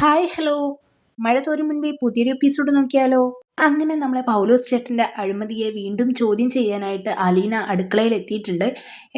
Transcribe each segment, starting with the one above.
Hi hello. മഴ തോരും മുൻപേ പുതിയൊരു എപ്പിസോഡ് നോക്കിയാലോ? അങ്ങനെ നമ്മളെ പൗലോസ് ചേട്ടന്റെ അഴിമതിയെ വീണ്ടും ചോദ്യം ചെയ്യാനായിട്ട് അലീന അടുക്കളയിൽ എത്തിയിട്ടുണ്ട്.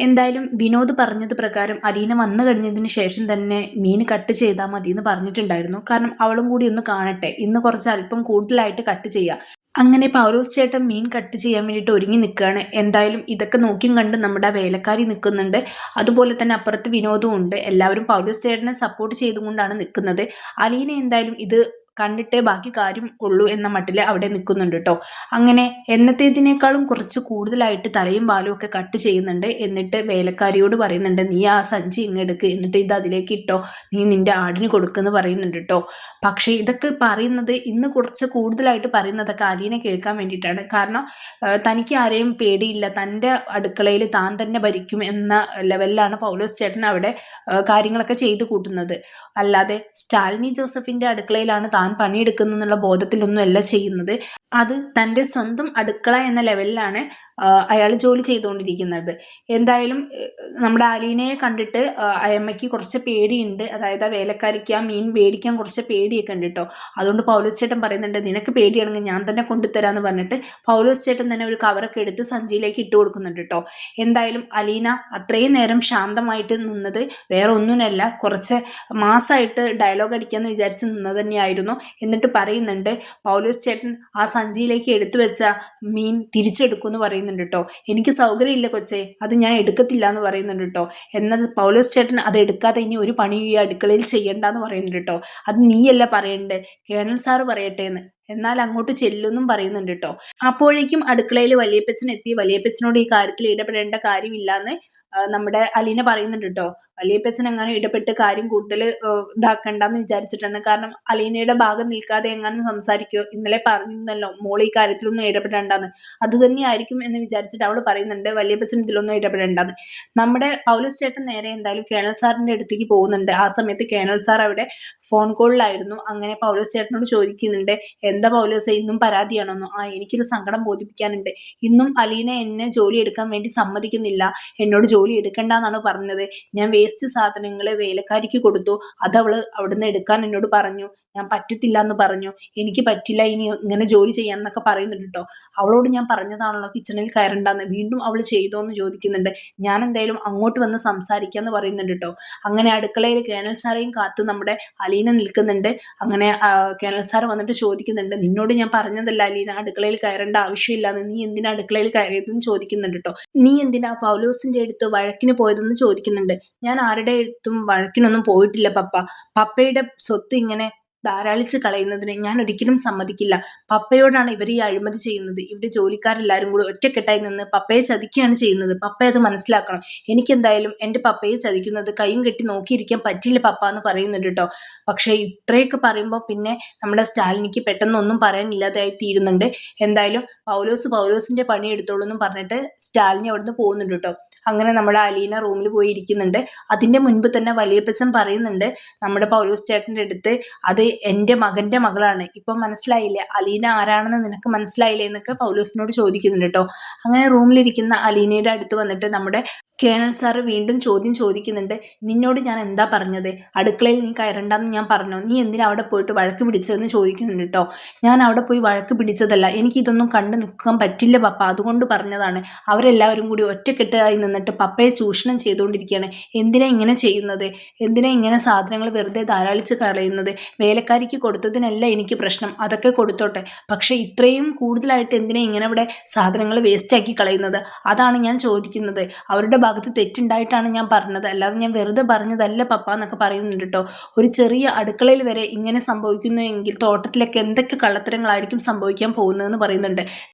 എന്തായാലും വിനോദ് പറഞ്ഞത് പ്രകാരം അലീന വന്നു കഴിഞ്ഞതിന് ശേഷം തന്നെ മീൻ കട്ട് ചെയ്താൽ മതി എന്ന് പറഞ്ഞിട്ടുണ്ടായിരുന്നു. കാരണം അവളും കൂടി ഒന്ന് കാണട്ടെ, ഇന്ന് കുറച്ച് അല്പം കൂടുതലായിട്ട് കട്ട് ചെയ്യാം. അങ്ങനെ പൗലോസ് ചേട്ടൻ മീൻ കട്ട് ചെയ്യാൻ വേണ്ടിയിട്ട് ഒരുങ്ങി നിൽക്കുകയാണ്. എന്തായാലും ഇതൊക്കെ നോക്കിയും കണ്ട് നമ്മുടെ ആ വേലക്കാരി നിൽക്കുന്നുണ്ട്. അതുപോലെ തന്നെ അപ്പുറത്ത് വിനോദവും ഉണ്ട്. എല്ലാവരും പൗലോസ് ചേട്ടനെ സപ്പോർട്ട് ചെയ്തുകൊണ്ടാണ് നിൽക്കുന്നത്. അലീന എന്തായാലും ഇത് കണ്ടിട്ടേ ബാക്കി കാര്യം ഉള്ളൂ എന്ന മട്ടിൽ അവിടെ നിൽക്കുന്നുണ്ട് കേട്ടോ. അങ്ങനെ എന്നത്തേതിനേക്കാളും കുറച്ച് കൂടുതലായിട്ട് തലയും വാലും ഒക്കെ കട്ട് ചെയ്യുന്നുണ്ട്. എന്നിട്ട് വേലക്കാരിയോട് പറയുന്നുണ്ട്, നീ ആ സഞ്ചി ഇങ്ങെടുക്ക്, എന്നിട്ട് ഇത് അതിലേക്ക് ഇട്ടോ, നീ നിന്റെ ആടിന് കൊടുക്കുമെന്ന് പറയുന്നുണ്ട് കേട്ടോ. പക്ഷേ ഇതൊക്കെ പറയുന്നത് ഇന്ന് കുറച്ച് കൂടുതലായിട്ട് പറയുന്നതൊക്കെ അലീന കേൾക്കാൻ വേണ്ടിയിട്ടാണ്. കാരണം തനിക്ക് ആരെയും പേടിയില്ല, തൻ്റെ അടുക്കളയിൽ താൻ തന്നെ ഭരിക്കും എന്ന ലെവലിലാണ് പൗലോസ് ചേട്ടൻ അവിടെ കാര്യങ്ങളൊക്കെ ചെയ്തു കൂട്ടുന്നത്. അല്ലാതെ സ്റ്റാലിനി ജോസഫിന്റെ അടുക്കളയിലാണ് താൻ പണിയെടുക്കുന്നുള്ള ബോധത്തിലൊന്നുമല്ല ചെയ്യുന്നത്. അത് തൻ്റെ സ്വന്തം അടുക്കള എന്ന ലെവലിലാണ് അയാൾ ജോലി ചെയ്തുകൊണ്ടിരിക്കുന്നത്. എന്തായാലും നമ്മുടെ അലീനയെ കണ്ടിട്ട് അയമ്മയ്ക്ക് കുറച്ച് പേടിയുണ്ട്. അതായത് ആ വേലക്കാരിക്ക് ആ മീൻ മേടിക്കാൻ കുറച്ച് പേടിയൊക്കെ ഉണ്ട് കേട്ടോ. അതുകൊണ്ട് പൗലോസ് ചേട്ടൻ പറയുന്നുണ്ട്, നിനക്ക് പേടിയാണെങ്കിൽ ഞാൻ തന്നെ കൊണ്ടുതരാമെന്ന് പറഞ്ഞിട്ട് പൗലോസ് ചേട്ടൻ തന്നെ ഒരു കവറൊക്കെ എടുത്ത് സഞ്ചിയിലേക്ക് ഇട്ട് കൊടുക്കുന്നുണ്ട് കേട്ടോ. എന്തായാലും അലീന അത്രയും നേരം ശാന്തമായിട്ട് നിന്നത് വേറെ ഒന്നിനല്ല, കുറച്ച് മാസമായിട്ട് ഡയലോഗ് അടിക്കാമെന്ന് വിചാരിച്ച് നിന്നത് തന്നെയായിരുന്നു. എന്നിട്ട് പറയുന്നുണ്ട്, പൗലോസ് ചേട്ടൻ ആ സഞ്ചിയിലേക്ക് എടുത്തു വെച്ച മീൻ തിരിച്ചെടുക്കുമെന്ന് പറയുന്നുണ്ട് കേട്ടോ. എനിക്ക് സൗകര്യമില്ല കൊച്ചേ, അത് ഞാൻ എടുക്കത്തില്ല എന്ന് പറയുന്നുണ്ട് കേട്ടോ. എന്നാൽ പൗലോസ് ചേട്ടൻ അത് എടുക്കാതെ ഇനി ഒരു പണി ഈ അടുക്കളയിൽ ചെയ്യണ്ടെന്ന് പറയുന്നുണ്ട് കേട്ടോ. അത് നീയല്ല പറയണ്ടേ, കേണൽ സാറ് പറയട്ടെ എന്ന്. എന്നാൽ അങ്ങോട്ട് ചെല്ലുമെന്നും പറയുന്നുണ്ട് കേട്ടോ. അപ്പോഴേക്കും അടുക്കളയിൽ വലിയപ്പച്ചൻ എത്തി. വലിയപ്പച്ചനോട് ഈ കാര്യത്തിൽ ഇടപെടേണ്ട കാര്യമില്ലാന്ന് നമ്മുടെ അലീന പറയുന്നുണ്ട് കേട്ടോ. വലിയപ്പച്ചൻ എങ്ങനെ ഇടപെട്ട് കാര്യം കൂടുതൽ ഇതാക്കണ്ടെന്ന് വിചാരിച്ചിട്ടാണ്. കാരണം അലീനയുടെ ഭാഗം നിൽക്കാതെ എങ്ങാനും സംസാരിക്കുമോ, ഇന്നലെ പറഞ്ഞിരുന്നല്ലോ മോൾ ഈ കാര്യത്തിലൊന്നും ഇടപെടേണ്ടെന്ന്, അത് തന്നെയായിരിക്കും എന്ന് വിചാരിച്ചിട്ട് അവൾ പറയുന്നുണ്ട് വലിയപ്പച്ചൻ ഇതിലൊന്നും ഇടപെടേണ്ടെന്ന്. നമ്മുടെ പൗലോസ് ചേട്ടൻ നേരെ എന്തായാലും കേണൽ സാറിന്റെ അടുത്തേക്ക് പോകുന്നുണ്ട്. ആ സമയത്ത് കേണൽ സാർ അവിടെ ഫോൺ കോളിലായിരുന്നു. അങ്ങനെ പൗലോസ് ചേട്ടനോട് ചോദിക്കുന്നുണ്ട്, എന്താ പൗലോസ് ഇന്നും പരാതിയാണോന്നോ? എനിക്കൊരു സങ്കടം ബോധിപ്പിക്കാനുണ്ട്. ഇന്നും അലീന എന്നെ ജോലി എടുക്കാൻ വേണ്ടി സമ്മതിക്കുന്നില്ല, എന്നോട് ജോലി എടുക്കണ്ടെന്നാണ് പറഞ്ഞത്. ഞാൻ വേസ്റ്റ് സാധനങ്ങൾ വേലക്കാരിക്ക് കൊടുത്തു, അതവള് അവിടുന്ന് എടുക്കാൻ എന്നോട് പറഞ്ഞു. ഞാൻ പറ്റത്തില്ല എന്ന് പറഞ്ഞു. എനിക്ക് പറ്റില്ല ഇനി ഇങ്ങനെ ജോലി ചെയ്യാന്നൊക്കെ പറയുന്നുണ്ട് കേട്ടോ. അവളോട് ഞാൻ പറഞ്ഞതാണല്ലോ കിച്ചണിൽ കയറണ്ടെന്ന്, വീണ്ടും അവൾ ചെയ്തോന്ന് ചോദിക്കുന്നുണ്ട്. ഞാൻ എന്തായാലും അങ്ങോട്ട് വന്ന് സംസാരിക്കാന്ന് പറയുന്നുണ്ട് കേട്ടോ. അങ്ങനെ അടുക്കളയിൽ കേണൽ സാറേയും കാത്ത് നമ്മുടെ അലീന നിൽക്കുന്നുണ്ട്. അങ്ങനെ കേണൽ സാർ വന്നിട്ട് ചോദിക്കുന്നുണ്ട്, നിന്നോട് ഞാൻ പറഞ്ഞതല്ല അലീന അടുക്കളയിൽ കയറേണ്ട ആവശ്യമില്ലാന്ന്, നീ എന്തിനാ അടുക്കളയിൽ കയറിയതെന്ന് ചോദിക്കുന്നുണ്ട് കേട്ടോ. നീ എന്തിനാ പൗലോസിന്റെ അടുത്ത് വഴക്കിന് പോയതെന്ന് ചോദിക്കുന്നുണ്ട്. ഞാൻ ആരുടെ അടുത്തും വഴക്കിനൊന്നും പോയിട്ടില്ല പപ്പ. പപ്പയുടെ സ്വത്ത് ഇങ്ങനെ ധാരാളിച്ച് കളയുന്നതിന് ഞാൻ ഒരിക്കലും സമ്മതിക്കില്ല. പപ്പയോടാണ് ഇവർ ഈ അഴിമതി ചെയ്യുന്നത്. ഇവിടെ ജോലിക്കാരെല്ലാവരും കൂടി ഒറ്റക്കെട്ടായി നിന്ന് പപ്പയെ ചതിക്കുകയാണ് ചെയ്യുന്നത്. പപ്പ അത് മനസ്സിലാക്കണം. എനിക്കെന്തായാലും എൻ്റെ പപ്പയെ ചതിക്കുന്നത് കൈയും കെട്ടി നോക്കിയിരിക്കാൻ പറ്റില്ല പപ്പ എന്ന് പറയുന്നുണ്ട് കേട്ടോ. പക്ഷേ ഇത്രയൊക്കെ പറയുമ്പോൾ പിന്നെ നമ്മുടെ സ്റ്റാലിനിക്ക് പെട്ടെന്ന് ഒന്നും പറയാനില്ലാതായി തീരുന്നുണ്ട്. എന്തായാലും പൗലോസിന്റെ പണി എടുത്തോളൂ എന്നും പറഞ്ഞിട്ട് സ്റ്റാലിനി അവിടുന്ന് പോകുന്നുണ്ട് കേട്ടോ. അങ്ങനെ നമ്മുടെ അലീന റൂമിൽ പോയി ഇരിക്കുന്നുണ്ട്. അതിന്റെ മുൻപ് തന്നെ വലിയപ്പച്ചൻ പറയുന്നുണ്ട് നമ്മുടെ പൗലോസ് ചേട്ടൻ്റെ അടുത്ത്, അത് എൻ്റെ മകൻ്റെ മകളാണ്, ഇപ്പം മനസ്സിലായില്ലേ അലീന ആരാണെന്ന് നിനക്ക് മനസ്സിലായില്ലേ എന്നൊക്കെ പൗലോസിനോട് ചോദിക്കുന്നുണ്ട് കേട്ടോ. അങ്ങനെ റൂമിലിരിക്കുന്ന അലീനയുടെ അടുത്ത് വന്നിട്ട് നമ്മുടെ കേണൽ സാറ് വീണ്ടും ചോദ്യം ചോദിക്കുന്നുണ്ട്, നിന്നോട് ഞാൻ എന്താ പറഞ്ഞത്? അടുക്കളയിൽ നീ കയറണ്ടെന്ന് ഞാൻ പറഞ്ഞോ? നീ എന്തിനാ അവിടെ പോയിട്ട് വഴക്ക് പിടിച്ചതെന്ന് ചോദിക്കുന്നുണ്ട് കേട്ടോ. ഞാൻ അവിടെ പോയി വഴക്ക് പിടിച്ചതല്ല, എനിക്കിതൊന്നും കണ്ടു നിൽക്കാൻ പറ്റില്ല പപ്പ, അതുകൊണ്ട് പറഞ്ഞതാണ്. അവരെല്ലാവരും കൂടി ഒറ്റക്കെട്ടായി നിന്നിട്ട് പപ്പയെ ചൂഷണം ചെയ്തുകൊണ്ടിരിക്കുകയാണ്. എന്തിനാ ഇങ്ങനെ ചെയ്യുന്നത്? എന്തിനാ ഇങ്ങനെ സാധനങ്ങൾ വെറുതെ ധാരാളിച്ച് കളയുന്നത്? വേലക്കാരിക്ക് കൊടുത്തതിനല്ല എനിക്ക് പ്രശ്നം, അതൊക്കെ കൊടുത്തോട്ടെ. പക്ഷേ ഇത്രയും കൂടുതലായിട്ട് എന്തിനാ ഇങ്ങനെ ഇവിടെ സാധനങ്ങൾ വേസ്റ്റാക്കി കളയുന്നത്? അതാണ് ഞാൻ ചോദിക്കുന്നത്. അവരുടെ ഭാഗത്ത് തെറ്റുണ്ടായിട്ടാണ് ഞാൻ പറഞ്ഞത്, അല്ലാതെ ഞാൻ വെറുതെ പറഞ്ഞതല്ല പപ്പ എന്നൊക്കെ പറയുന്നുണ്ട് കേട്ടോ. ഒരു ചെറിയ അടുക്കളയിൽ വരെ ഇങ്ങനെ സംഭവിക്കുന്നു എങ്കിൽ തോട്ടത്തിലൊക്കെ എന്തൊക്കെ കള്ളത്തരങ്ങളായിരിക്കും സംഭവിക്കാൻ പോകുന്നതെന്ന് പറയുന്നുണ്ട്.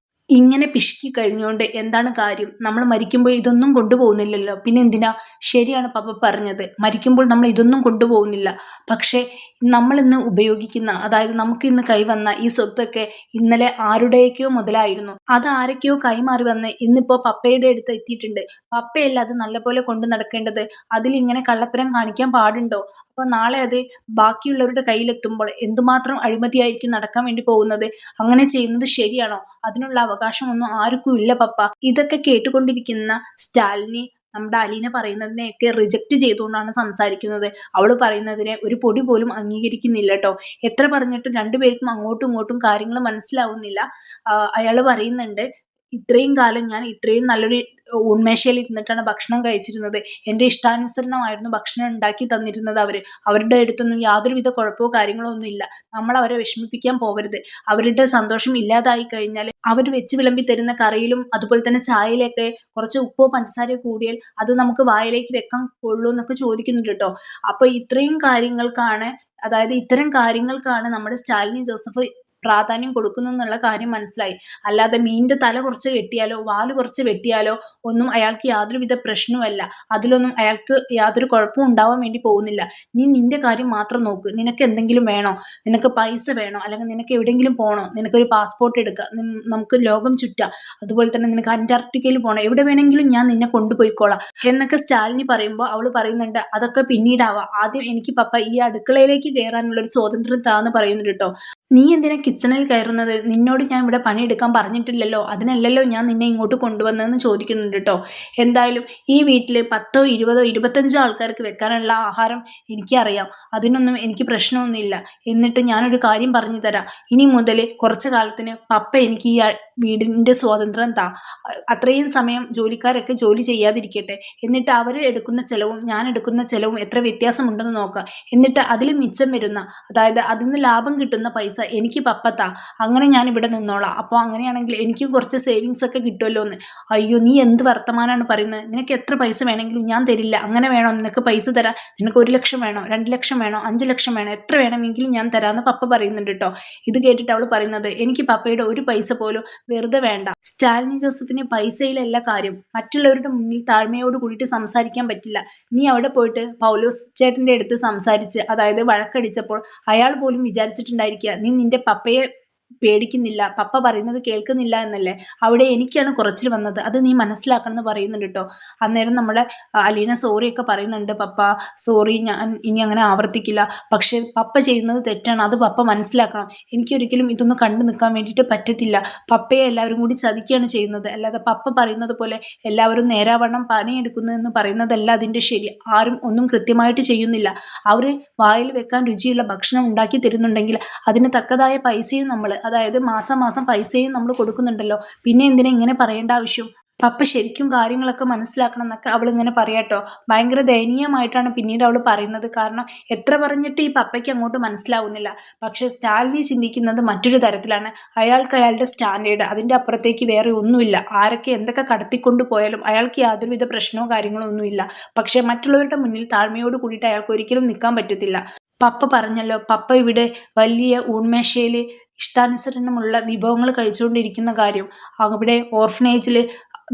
ഇങ്ങനെ പിശുക്കി കഴിഞ്ഞുകൊണ്ട് എന്താണ് കാര്യം? നമ്മൾ മരിക്കുമ്പോൾ ഇതൊന്നും കൊണ്ടുപോകുന്നില്ലല്ലോ, പിന്നെ എന്തിനാ? ശരിയാണ് പപ്പ പറഞ്ഞത്, മരിക്കുമ്പോൾ നമ്മൾ ഇതൊന്നും കൊണ്ടുപോകുന്നില്ല. പക്ഷേ നമ്മൾ ഇന്ന് ഉപയോഗിക്കുന്ന, അതായത് നമുക്ക് ഇന്ന് കൈവന്ന ഈ സ്വത്തൊക്കെ ഇന്നലെ ആരുടെയൊക്കെയോ മുതലായിരുന്നു. അത് ആരൊക്കെയോ കൈമാറി വന്ന് ഇന്നിപ്പോൾ പപ്പയുടെ അടുത്ത് എത്തിയിട്ടുണ്ട്. പപ്പയല്ല അത് നല്ലപോലെ കൊണ്ടു നടക്കേണ്ടത്. അതിലിങ്ങനെ കള്ളത്തരം കാണിക്കാൻ പാടുണ്ടോ? അപ്പോൾ നാളെ അത് ബാക്കിയുള്ളവരുടെ കയ്യിലെത്തുമ്പോൾ എന്തുമാത്രം അഴിമതിയായിരിക്കും നടക്കാൻ വേണ്ടി പോകുന്നത്? അങ്ങനെ ചെയ്യുന്നത് ശരിയാണോ? അതിനുള്ള അവകാശമൊന്നും ആർക്കും ഇല്ല പപ്പ. ഇതൊക്കെ കേട്ടുകൊണ്ടിരിക്കുന്ന സ്റ്റാലിനി നമ്മുടെ അലീന പറയുന്നതിനെയൊക്കെ റിജക്റ്റ് ചെയ്തുകൊണ്ടാണ് സംസാരിക്കുന്നത്. അവൾ പറയുന്നതിനെ ഒരു പൊടി പോലും അംഗീകരിക്കുന്നില്ല കേട്ടോ. എത്ര പറഞ്ഞിട്ടും രണ്ടുപേർക്കും അങ്ങോട്ടും ഇങ്ങോട്ടും കാര്യങ്ങൾ മനസ്സിലാവുന്നില്ല. അയാൾ പറയുന്നുണ്ട്, ഇത്രയും കാലം ഞാൻ ഇത്രയും നല്ലൊരു ഊൺമേശയിൽ ഇരുന്നിട്ടാണ് ഭക്ഷണം കഴിച്ചിരുന്നത്. എൻ്റെ ഇഷ്ടാനുസരണമായിരുന്നു ഭക്ഷണം ഉണ്ടാക്കി തന്നിരുന്നത് അവര്. അവരുടെ അടുത്തൊന്നും യാതൊരുവിധ കുഴപ്പമോ കാര്യങ്ങളോ ഒന്നും ഇല്ല. നമ്മൾ അവരെ വിഷമിപ്പിക്കാൻ പോകരുത്. അവരുടെ സന്തോഷം ഇല്ലാതായി കഴിഞ്ഞാൽ അവർ വെച്ച് വിളമ്പി തരുന്ന കറിയിലും അതുപോലെ തന്നെ ചായയിലൊക്കെ കുറച്ച് ഉപ്പോ പഞ്ചസാരയോ കൂടിയാൽ അത് നമുക്ക് വായിലേക്ക് വെക്കാൻ കൊള്ളൂ എന്നൊക്കെ ചോദിക്കുന്നുണ്ട് കേട്ടോ. അപ്പൊ ഇത്രയും കാര്യങ്ങൾക്കാണ്, അതായത് ഇത്തരം കാര്യങ്ങൾക്കാണ് നമ്മുടെ സ്റ്റാലിനി ജോസഫ് പ്രാധാന്യം കൊടുക്കുന്നു എന്നുള്ള കാര്യം മനസ്സിലായി. അല്ലാതെ മീനിന്റെ തല കുറച്ച് വെട്ടിയാലോ വാല് കുറച്ച് വെട്ടിയാലോ ഒന്നും അയാൾക്ക് യാതൊരുവിധ പ്രശ്നവുമല്ല. അതിലൊന്നും അയാൾക്ക് യാതൊരു കുഴപ്പവും ഉണ്ടാവാൻ വേണ്ടി പോകുന്നില്ല. നീ നിന്റെ കാര്യം മാത്രം നോക്ക്. നിനക്ക് എന്തെങ്കിലും വേണോ, നിനക്ക് പൈസ വേണോ, അല്ലെങ്കിൽ നിനക്ക് എവിടെയെങ്കിലും പോകണോ, നിനക്കൊരു പാസ്പോർട്ട് എടുക്കുക, നമുക്ക് ലോകം ചുറ്റാം, അതുപോലെ തന്നെ നിനക്ക് അന്റാർട്ടിക്കയിൽ പോകണം, എവിടെ വേണമെങ്കിലും ഞാൻ നിന്നെ കൊണ്ടുപോയിക്കോളാം എന്നൊക്കെ സ്റ്റാലിനി പറയുമ്പോൾ അവൾ പറയുന്നുണ്ട്, അതൊക്കെ പിന്നീടാവാം, ആദ്യം എനിക്ക് പപ്പ ഈ അടുക്കളയിലേക്ക് കയറാനുള്ള ഒരു സ്വാതന്ത്ര്യം താന്ന് പറയുന്നുണ്ട് കേട്ടോ. നീ എന്തിനാ കിച്ചണിൽ കയറുന്നത്? നിന്നോട് ഞാൻ ഇവിടെ പണിയെടുക്കാൻ പറഞ്ഞിട്ടില്ലല്ലോ, അതിനല്ലല്ലോ ഞാൻ നിന്നെ ഇങ്ങോട്ട് കൊണ്ടുവന്നതെന്ന് ചോദിക്കുന്നുണ്ട് കേട്ടോ. എന്തായാലും ഈ വീട്ടിൽ 10, 20, 25 ആൾക്കാർക്ക് വെക്കാനുള്ള ആഹാരം എനിക്കറിയാം. അതിനൊന്നും എനിക്ക് പ്രശ്നമൊന്നുമില്ല. എന്നിട്ട് ഞാനൊരു കാര്യം പറഞ്ഞു തരാം. ഇനി മുതൽ കുറച്ച് കാലത്തിന് പപ്പ എനിക്ക് ഈ വീടിൻ്റെ സ്വാതന്ത്ര്യം താ. അത്രയും സമയം ജോലിക്കാരൊക്കെ ജോലി ചെയ്യാതിരിക്കട്ടെ. എന്നിട്ട് അവർ എടുക്കുന്ന ചിലവും ഞാൻ എടുക്കുന്ന ചിലവും എത്ര വ്യത്യാസമുണ്ടെന്ന് നോക്കാം. എന്നിട്ട് അതിൽ മിച്ചം വരുന്ന, അതായത് അതിൽ നിന്ന് ലാഭം കിട്ടുന്ന പൈസ എനിക്ക് പപ്പ താ. അങ്ങനെ ഞാൻ ഇവിടെ നിന്നോളാം. അപ്പോൾ അങ്ങനെയാണെങ്കിൽ എനിക്കും കുറച്ച് സേവിങ്സ് ഒക്കെ കിട്ടുമല്ലോ എന്ന്. അയ്യോ, നീ എന്ത് വർത്തമാനമാണ് പറയുന്നത്? നിനക്ക് എത്ര പൈസ വേണമെങ്കിലും ഞാൻ തരില്ല. അങ്ങനെ വേണോ നിനക്ക് പൈസ തരാൻ? നിനക്ക് 1 ലക്ഷം വേണോ, 2 ലക്ഷം വേണോ, 5 ലക്ഷം വേണോ, എത്ര വേണമെങ്കിലും ഞാൻ തരാമെന്ന് പപ്പ പറയുന്നുണ്ട് കേട്ടോ. ഇത് കേട്ടിട്ട് അവൾ പറയുന്നത്, എനിക്ക് പപ്പയുടെ ഒരു പൈസ പോലും വെറുതെ വേണ്ട. സ്റ്റാലിനി ജോസഫിന് പൈസയിലല്ല കാര്യം, മറ്റുള്ളവരുടെ മുന്നിൽ താഴ്മയോട് കൂടിയിട്ട് സംസാരിക്കാൻ പറ്റില്ല. നീ അവിടെ പോയിട്ട് പൗലോസ് ചേട്ടൻ്റെ അടുത്ത് സംസാരിച്ച്, അതായത് വഴക്കടിച്ചപ്പോൾ അയാൾ പോലും വിചാരിച്ചിട്ടുണ്ടായിരിക്കുക നീ നിന്റെ പപ്പയെ പേടിക്കുന്നില്ല, പപ്പ പറയുന്നത് കേൾക്കുന്നില്ല എന്നല്ലേ. അവിടെ എനിക്കാണ് കുറച്ചിൽ വന്നത്, അത് നീ മനസ്സിലാക്കണം എന്ന് പറയുന്നുണ്ട് കേട്ടോ. അന്നേരം നമ്മുടെ അലീന സോറിയൊക്കെ പറയുന്നുണ്ട്, പപ്പ സോറി, ഞാൻ ഇനി അങ്ങനെ ആവർത്തിക്കില്ല. പക്ഷേ പപ്പ ചെയ്യുന്നത് തെറ്റാണ്, അത് പപ്പ മനസ്സിലാക്കണം. എനിക്കൊരിക്കലും ഇതൊന്നും കണ്ടു നിൽക്കാൻ വേണ്ടിയിട്ട് പറ്റത്തില്ല. പപ്പയെ എല്ലാവരും കൂടി ചതിക്കുകയാണ് ചെയ്യുന്നത്. അല്ലാതെ പപ്പ പറയുന്നത് പോലെ എല്ലാവരും നേരാവണ്ണം പണിയെടുക്കുന്നു എന്ന് പറയുന്നതല്ല അതിൻ്റെ ശരി. ആരും ഒന്നും കൃത്യമായിട്ട് ചെയ്യുന്നില്ല. അവർ വായിൽ വെക്കാൻ രുചിയുള്ള ഭക്ഷണം ഉണ്ടാക്കി തരുന്നുണ്ടെങ്കിൽ അതിന് തക്കതായ പൈസയും നമ്മൾ, അതായത് മാസം മാസം പൈസയും നമ്മൾ കൊടുക്കുന്നുണ്ടല്ലോ. പിന്നെ എന്തിനാ ഇങ്ങനെ പറയേണ്ട ആവശ്യം? പപ്പ ശരിക്കും കാര്യങ്ങളൊക്കെ മനസ്സിലാക്കണം എന്നൊക്കെ അവൾ ഇങ്ങനെ പറയാട്ടോ. ഭയങ്കര ദയനീയമായിട്ടാണ് പിന്നീട് അവൾ പറയുന്നത്. കാരണം എത്ര പറഞ്ഞിട്ട് ഈ പപ്പയ്ക്ക് അങ്ങോട്ട് മനസ്സിലാവുന്നില്ല. പക്ഷെ സ്റ്റാലിനി ചിന്തിക്കുന്നത് മറ്റൊരു തരത്തിലാണ്. അയാൾക്ക് അയാളുടെ സ്റ്റാൻഡേർഡ്, അതിൻ്റെ അപ്പുറത്തേക്ക് വേറെ ഒന്നുമില്ല. ആരൊക്കെ എന്തൊക്കെ കടത്തിക്കൊണ്ട് പോയാലും അയാൾക്ക് യാതൊരുവിധ പ്രശ്നമോ കാര്യങ്ങളോ ഒന്നുമില്ല. പക്ഷെ മറ്റുള്ളവരുടെ മുന്നിൽ താഴ്മയോട് കൂടിയിട്ട് അയാൾക്ക് ഒരിക്കലും നിൽക്കാൻ പറ്റത്തില്ല. പപ്പ പറഞ്ഞല്ലോ, പപ്പ ഇവിടെ വലിയ ഊൺമേശയിൽ ഇഷ്ടാനുസരണമുള്ള വിഭവങ്ങൾ കഴിച്ചുകൊണ്ടിരിക്കുന്ന കാര്യം. അവിടെ ഓർഫനേജിൽ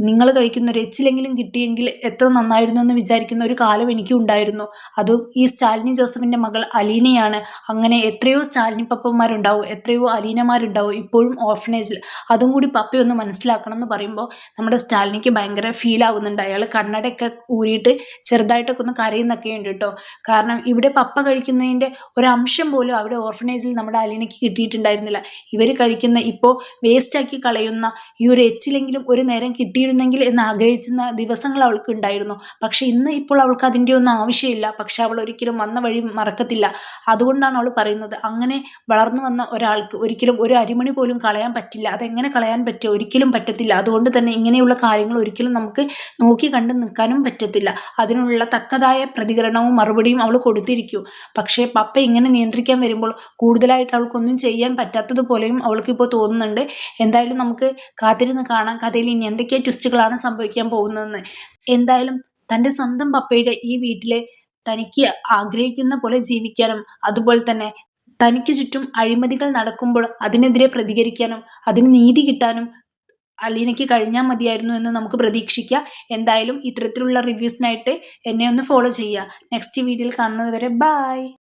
നിങ്ങൾ കഴിക്കുന്ന ഒരു എച്ചിലെങ്കിലും കിട്ടിയെങ്കിൽ എത്ര നന്നായിരുന്നു എന്ന് വിചാരിക്കുന്ന ഒരു കാലം എനിക്കും ഉണ്ടായിരുന്നു. അതും ഈ സ്റ്റാലിനി ജോസഫിൻ്റെ മകൾ അലീനയാണ്. അങ്ങനെ എത്രയോ സ്റ്റാലിനി പപ്പന്മാരുണ്ടാവും, എത്രയോ അലീനമാരുണ്ടാവും ഇപ്പോഴും ഓർഫനേജിൽ. അതും കൂടി പപ്പയൊന്ന് മനസ്സിലാക്കണം എന്ന് പറയുമ്പോൾ നമ്മുടെ സ്റ്റാലിനിക്ക് ഭയങ്കര ഫീൽ ആവുന്നുണ്ട്. അയാൾ കണ്ണടയൊക്കെ ഊരിയിട്ട് ചെറുതായിട്ടൊക്കെ ഒന്ന് കരയുന്നൊക്കെ ഉണ്ട് കേട്ടോ. കാരണം ഇവിടെ പപ്പ കഴിക്കുന്നതിൻ്റെ ഒരംശം പോലും അവിടെ ഓർഫനേജിൽ നമ്മുടെ അലീനയ്ക്ക് കിട്ടിയിട്ടുണ്ടായിരുന്നില്ല. ഇവർ കഴിക്കുന്ന, ഇപ്പോൾ വേസ്റ്റാക്കി കളയുന്ന ഈ ഒരു എച്ചിലെങ്കിലും ഒരു നേരം കിട്ടിയിരുന്നെങ്കിൽ എന്ന് ആഗ്രഹിച്ചിരുന്ന ദിവസങ്ങൾ അവൾക്ക് ഉണ്ടായിരുന്നു. പക്ഷെ ഇന്ന് ഇപ്പോൾ അവൾക്ക് അതിൻ്റെ ഒന്നും ആവശ്യമില്ല. പക്ഷെ അവൾ ഒരിക്കലും വന്ന വഴി മറക്കത്തില്ല. അതുകൊണ്ടാണ് അവൾ പറയുന്നത്, അങ്ങനെ വളർന്നു വന്ന ഒരാൾക്ക് ഒരിക്കലും ഒരു അരിമണി പോലും കളയാൻ പറ്റില്ല. അതെങ്ങനെ കളയാൻ പറ്റുമോ? ഒരിക്കലും പറ്റത്തില്ല. അതുകൊണ്ട് തന്നെ ഇങ്ങനെയുള്ള കാര്യങ്ങൾ ഒരിക്കലും നമുക്ക് നോക്കി കണ്ടു നിൽക്കാനും പറ്റത്തില്ല. അതിനുള്ള തക്കതായ പ്രതികരണവും മറുപടിയും അവൾ കൊടുത്തിരിക്കും. പക്ഷേ പപ്പ ഇങ്ങനെ നിയന്ത്രിക്കാൻ വരുമ്പോൾ കൂടുതലായിട്ട് അവൾക്കൊന്നും ചെയ്യാൻ പറ്റാത്തതുപോലെയും അവൾക്കിപ്പോൾ തോന്നുന്നുണ്ട്. എന്തായാലും നമുക്ക് കാത്തിരുന്ന് കാണാം കഥയിൽ ഇനി എന്തൊക്കെ ട്വിസ്റ്റുകളാണ് സംഭവിക്കാൻ പോകുന്നതെന്ന്. എന്തായാലും തൻ്റെ സ്വന്തം പപ്പയുടെ ഈ വീട്ടിലെ തനിക്ക് ആഗ്രഹിക്കുന്ന പോലെ ജീവിക്കാനും അതുപോലെ തന്നെ തനിക്ക് ചുറ്റും അഴിമതികൾ നടക്കുമ്പോൾ അതിനെതിരെ പ്രതികരിക്കാനും അതിന് നീതി കിട്ടാനും അലീനയ്ക്ക് കഴിഞ്ഞാൽ മതിയായിരുന്നു എന്ന് നമുക്ക് പ്രതീക്ഷിക്കാം. എന്തായാലും ഇത്തരത്തിലുള്ള റിവ്യൂസിനായിട്ട് എന്നെ ഒന്ന് ഫോളോ ചെയ്യുക. നെക്സ്റ്റ് വീഡിയോയിൽ കാണുന്നത് വരെ ബൈ.